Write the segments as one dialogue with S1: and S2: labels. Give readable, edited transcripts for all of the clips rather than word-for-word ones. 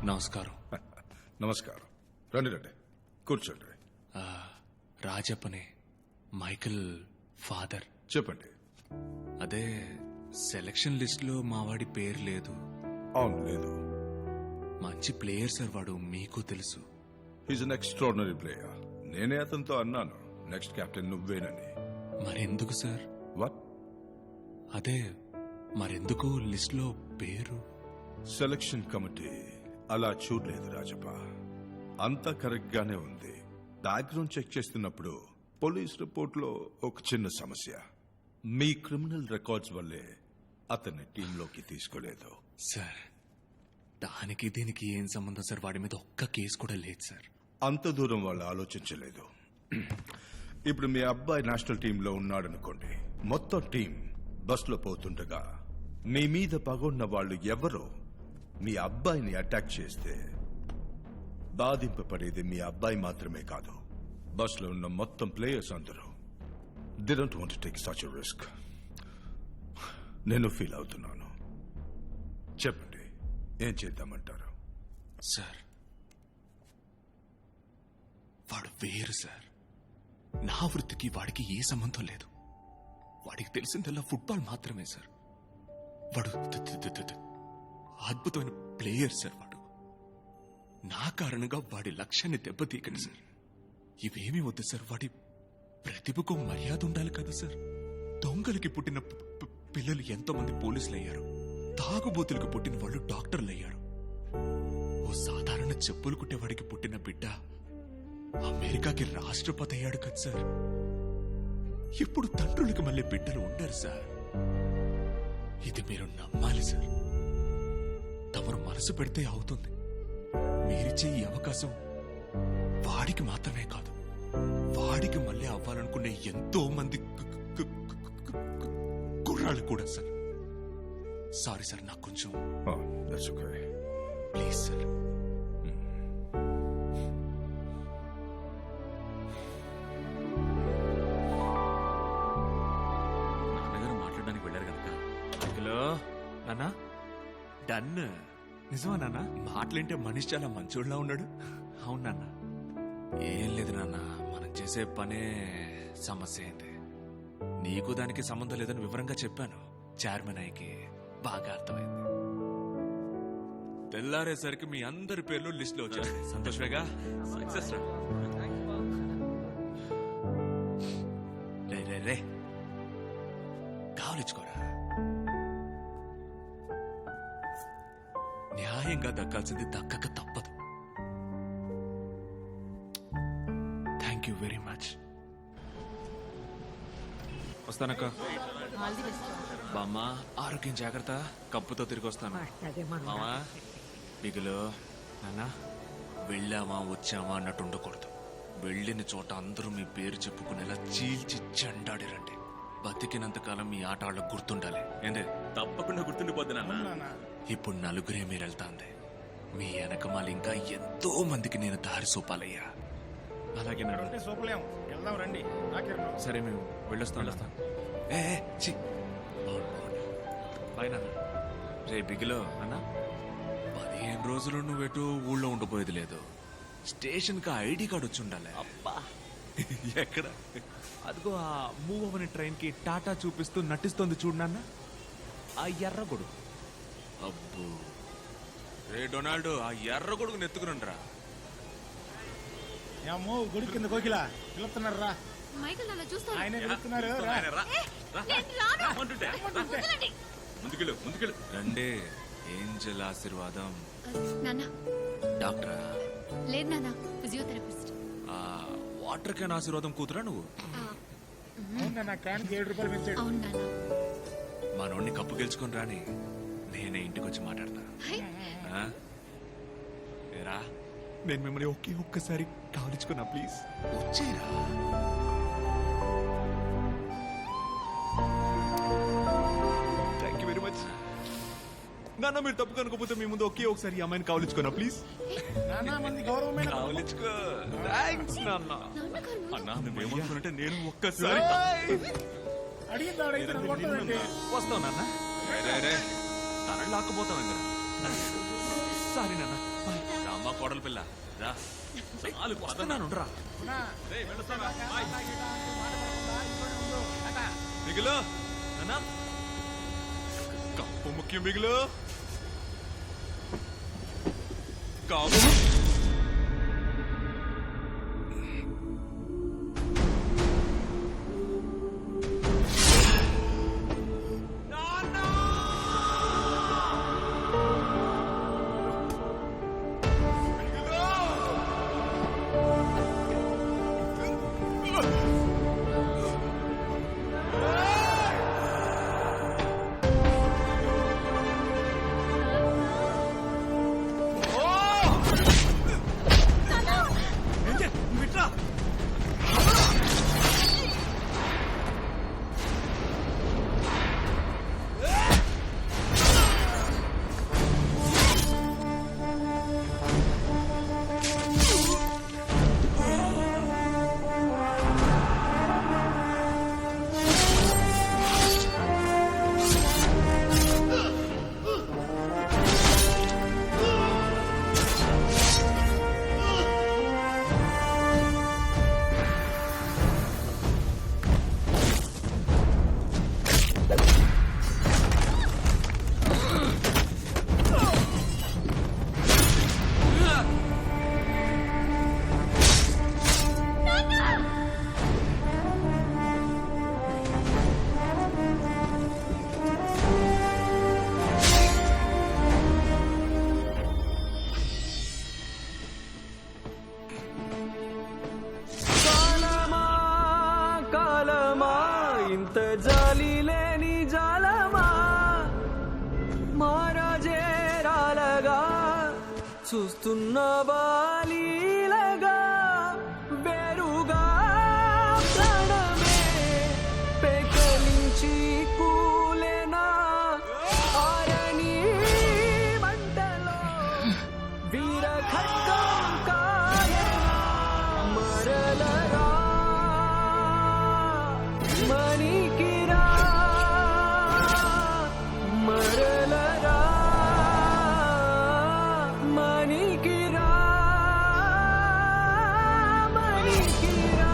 S1: నమస్కారం.
S2: నమస్కారం. రండి రండి, కూర్చోండి.
S1: రాజప్పనే, మైకిల్ ఫాదర్.
S2: చెప్పండి.
S1: అదే సెలక్షన్ లిస్ట్ లో మావాడి పేరు లేదు.
S2: అవును, లేదు.
S1: మంచి ప్లేయర్ సార్ వాడు, మీకు తెలుసు.
S2: He's an extraordinary player. నేనే అతనితో అన్నాను నెక్స్ట్ కెప్టెన్ నువ్వేనని.
S1: మరెందుకు సార్?
S2: వాట్?
S1: అదే మరెందుకు లిస్ట్ లో పేరు?
S2: సెలక్షన్ కమిటీ అలా చూడలేదు రాజప్ప. అంతా కరెక్ట్ గానే ఉంది. బ్యాక్గ్రౌండ్ చెక్ చేస్తున్నప్పుడు పోలీస్ రిపోర్ట్ లో ఒక చిన్న సమస్య. మీ క్రిమినల్ రికార్డ్స్ వల్లే అతన్ని టీంలోకి తీసుకోలేదు.
S1: సార్ దానికి దీనికి ఏం సంబంధం సార్? వాడి మీద ఒక్క కేసు కూడా లేదు సార్.
S2: అంత దూరం వాళ్ళు ఆలోచించలేదు. ఇప్పుడు మీ అబ్బాయి నేషనల్ టీంలో ఉన్నాడనుకోండి. మొత్తం టీం బస్లో పోతుండగా మీ మీద పగొన్న వాళ్ళు ఎవరో మీ అబ్బాయిని అటాక్ చేస్తే బాధింపబడేది మీ అబ్బాయి మాత్రమే కాదు, బస్లో ఉన్న మొత్తం ప్లేయర్స్ అందరూ. They don't want to take such a risk. నేను ఫీల్ అవుతున్నాను. చెప్పండి, ఏం చేద్దామంటారు?
S1: సార్ వాడు వేరు సార్. నా వృత్తికి వాడికి ఏ సంబంధం లేదు. వాడికి తెలిసిందల్లా ఫుట్బాల్ మాత్రమే సార్. వాడు అద్భుతమైన ప్లేయర్ సార్. వాడు నా కారణంగా వాడి లక్ష్యాన్ని దెబ్బతీయకండి సార్. ఇవేమీ వద్దు సార్. వాడి ప్రతిభకు మర్యాద ఉండాలి కదా సార్. దొంగలకి పుట్టిన పిల్లలు ఎంతో మంది పోలీసులు అయ్యారు. తాగుబోతులకు పుట్టిన వాళ్ళు డాక్టర్లు అయ్యారు. ఓ సాధారణ చెప్పులు కుట్టేవాడికి పుట్టిన బిడ్డ అమెరికాకి రాష్ట్రపతి అయ్యాడు కదా సార్. ఇప్పుడు తండ్రులకు మళ్ళీ బిడ్డలు ఉండరు సార్. ఇది మీరు నమ్మాలి సార్. తమరు మనసు పెడితే అవుతుంది. మీరిచ్చే ఈ అవకాశం వాడికి మాత్రమే కాదు, వాడికి మళ్ళీ అవ్వాలనుకునే ఎంతో మంది కుర్రాళ్ళు కూడా సార్. సారీ సార్, నాకు కొంచెం ప్లీజ్ సార్. నాన్నగారు మాట్లాడడానికి వెళ్ళారు కనుక. హలో నాన్న, డన్. నిజమా నాన్న? మాటలేంటే మనిషి చాలా మంచోళ్ళలా ఉన్నాడు. అవును నాన్న. ఏం లేదు నాన్న, మనం చేసే పనే సమస్య అయింది. నీకు దానికి సంబంధం లేదని వివరంగా చెప్పాను. చైర్మన్ అయ్యకి బాగా అర్థమైంది. తెల్లారేసరికి మీ అందరి పేర్లు లిస్ట్ లో వచ్చాయి. సంతోషమేగా? సక్సెస్ రా. రే రే రే, కావలించుకోరా. న్యాయంగా దక్కాల్సింది దక్కక తప్పదు. Thank you very much. వస్తానక్క. బామ్మ, ఆరోగ్యం జాగ్రత్త. కప్పుతో తిరిగి వస్తాను. మామా బిగులు. నాన్న, వెళ్ళామా వచ్చామా అన్నట్టు ఉండకూడదు. వెళ్ళిన చోట అందరూ మీ పేరు చెప్పుకునేలా చీల్చి చెండాడిరండి. బతికినంతకాలం మీ ఆట వాళ్ళకు గుర్తుండాలి. ఏందే? తప్పకుండా గుర్తుండిపోద్ది నాన్న. ఇప్పుడు నలుగురే మీరు వెళ్తాంది. మీ వెనకమాల ఇంకా ఎంతో మందికి నేను దారి సూపాలయ్యా. అలాగే రండి. సరే, మేము వెళ్ళొస్తాను. బాయ్ నాన్న. రే బిగిలో అన్న, 15 రోజులు నువ్వెటు ఊళ్ళో ఉండిపోయేది లేదు. స్టేషన్ కి ఐడి కార్డు వచ్చి ఉండాలి. అబ్బా, ఎక్కడ? అదిగో ఆ మూవ్ అవని ట్రైన్ కి టాటా చూపిస్తూ నటిస్తోంది చూడు నాన్న, ఆ ఎర్ర గొడుగు. అబ్బో, రే డొనాల్డ్, ఆ ఎర్ర గొడుగు నెత్తుకునండ్రా.
S3: గుడి కింద కోకిలా పిలుస్తున్నారా?
S4: మైకల్ అలా చూస్తాడు.
S3: ఆయన పిలుస్తున్నారు.
S1: ముందుకెళ్ళు. రండి. ఏంజల్ ఆశీర్వాదం.
S4: నాన్న.
S1: డాక్టరా?
S4: లేదు నాన్న, ఫిజియోథెరపిస్ట్.
S1: వాటర్ క్యాన్ ఆశీర్వాదం కూతురా నువ్వు?
S4: అవును నాన్న.
S1: మనోడిని కప్పు గెలుచుకొని రాని, నేనే ఇంటికి వచ్చి మాట్లాడతా. ఏరా, నేను మిమ్మల్ని ఒక్కసారి కావలించుకున్నా, ప్లీజ్ వచ్చేరా. థ్యాంక్ యూ వెరీ మచ్ నాన్న. మీరు తప్పు కనుకోపోతే మీ ముందు ఒకసారి ఈ అమ్మాయిని కావలించుకున్నా, ప్లీజ్. కావలించుకో. థ్యాంక్స్ నాన్న. అన్నా, నువ్వేమనుకున్నట్టే నేను ఒక్కసారి వస్తావు నాన్న. తనని లాక్కుపోతావు. సారీ నాన్న బాయ్.
S5: రామ్మా కోడల పిల్ల రా చాలు
S1: వస్తున్నాను రా.
S5: రేయ్, వెళ్ళొస్తానా? బాయ్.
S1: మిగులు నాన్న కప్పు ముఖ్యం మిగులు కావు
S6: ఇంత జాలి లేని జాలమా మారాజే రాలగా చూస్తున్న బాలీలగా వేరుగా ప్రాణమే పెకలించి కూలెనా ఆరని మంటలో వీర ఖడ్గం కాయనా మరలరా మణికిరా మరలరా మణికిరా మణికిరా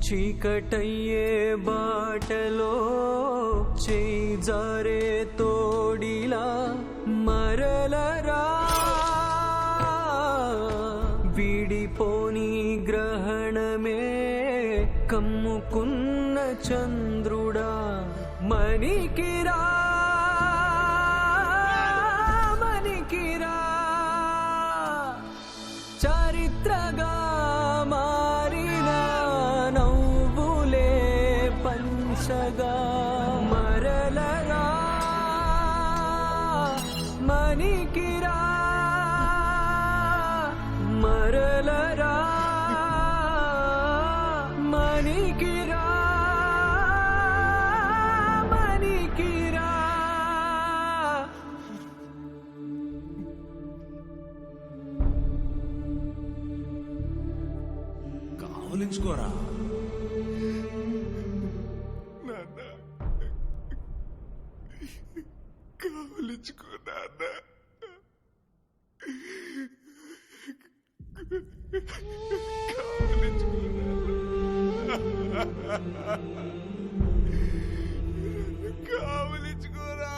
S6: చీకటయ్యే బాటలో చేయి జారే తోడిలా మరలరా విడిపోని గ్రహణమే కమ్ముకున్న చంద్రుడా మణికిరా మణికిరా చారిత్రగా మారిన నవ్వులే పంచగా మరలరా మణికిరా మరలరా మణికిరా మణికిరా
S3: కావలించుకోరా
S1: కావలించుకో నాన్న కావలించుకోరా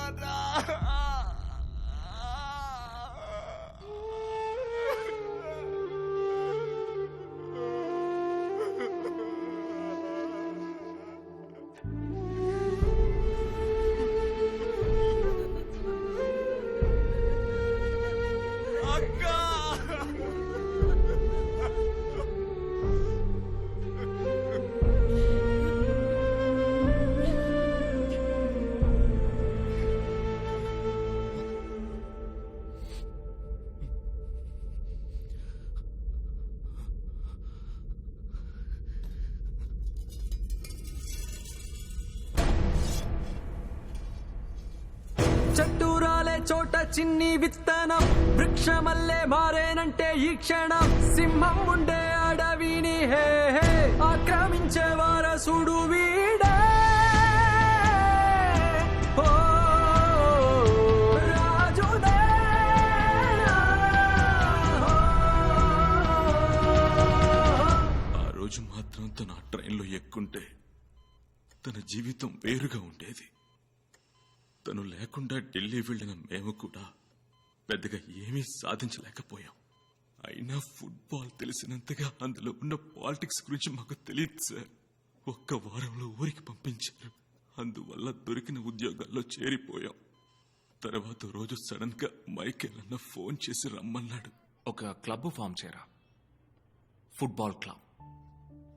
S6: చెట్టు రాలే చోట చిన్ని విత్తనం వృక్షమల్లే మారేనంటే ఈ క్షణం సింహం ఉండే అడవిని హే హే ఆక్రమించే వారసుడు వీడే ఓ, రాజునే.
S1: ఆ రోజు మాత్రం తన ఆ ట్రైన్లో ఎక్కుంటే తన జీవితం వేరుగా ఉండేది. తను లేకుండా ఢిల్లీ వెళ్ళిన మేము కూడా పెద్దగా ఏమీ సాధించలేకపోయాం. అయినా ఫుట్బాల్ తెలిసినంతగా అందులో ఉన్న పాలిటిక్స్ గురించి మాకు తెలియదు సార్. ఒక్క వారంలో ఊరికి పంపించారు. అందువల్ల దొరికిన ఉద్యోగాల్లో చేరిపోయాం. తర్వాత రోజు సడన్ గా మైకేల్ అన్న ఫోన్ చేసి రమ్మన్నాడు.
S3: ఒక క్లబ్ ఫామ్ చేయరా, ఫుట్బాల్ క్లబ్.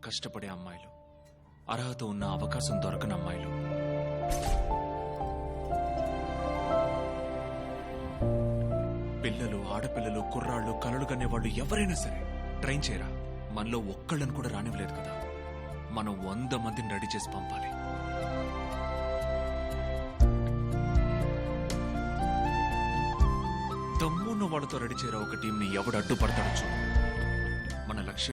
S3: కష్టపడే అమ్మాయిలు, అర్హత ఉన్న అవకాశం దొరకని అమ్మాయిలు, పిల్లలు, ఆడపిల్లలు, కుర్రాళ్ళు, కలలు కనే వాళ్ళు ఎవరైనా సరే ట్రైన్ చేయరా. మనలో ఒక్కళ్ళని కూడా రానివ్వలేదు కదా. మనం 100 మందిని రెడీ చేసి పంపాలి. దమ్మున్న వాళ్ళతో రెడీ చేయరా ఒక టీంని. ఎవడు అడ్డుపడతాడో చూడు.